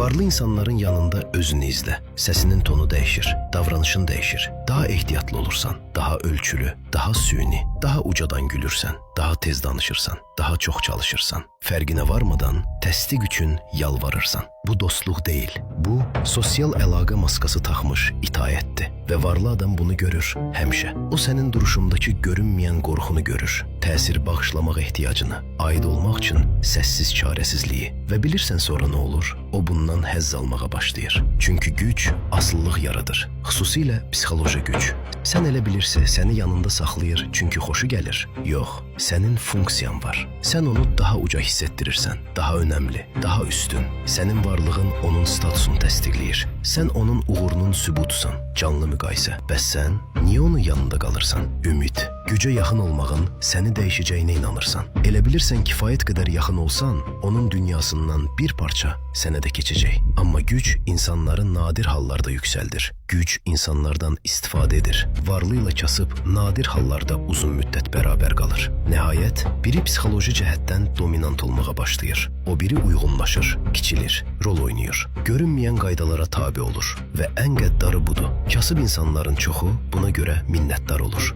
Varlı insanların yanında özünü izle. Sesinin tonu değişir, davranışın değişir. Daha ehtiyatlı olursan, daha ölçülü, daha süni, daha ucadan gülürsen, daha tez danışırsan, daha çok çalışırsan, fərqinə varmadan təsdiq üçün yalvarırsan. Bu dostluq deyil, bu sosial əlaqə maskası taxmış itaətdir və varlı adam bunu görür həmişə. O sənin duruşundakı görünməyən qorxunu görür, təsir bağışlamaq ehtiyacını, aid olmaq üçün səssiz çarəsizliyi və bilirsən sonra nə olur? O bundan həzz almağa başlayır. Çünki güc asıllıq yaradır, xüsusilə psixoloji güc. Sən elə bilirsə səni yanında saxlayır çünki xoşu gəlir. Yox, sənin funksiyan var. Sən onu daha uca hiss etdirirsən, daha önəmli, daha üstün. Sənin varlığın onun statusunu təsdiqləyir. Sən onun uğurunun sübutusan, canlı müqayisə. Bəs sən niyə onun yanında qalırsan? Ümid, gücə yaxın olmağın səni dəyişəcəyinə inanırsan. Elə bilirsən kifayət qədər yaxın olsan, onun dünyasından bir parça sənə də keçəcək. Amma güc insanları nadir hallarda yüksəldir. Güc insanlardan istifadə edir. Varlı ilə kasıb nadir hallarda uzun müddət bərabər qalır. Nəhayət, biri psixoloji cəhətdən dominant olmağa başlayır. O biri uyğunlaşır, kiçilir, rol oynayır. Görünməyən qaydalara tabe olur və ən qəddarı budur. Kasıb insanların çoxu buna görə minnətdar olur.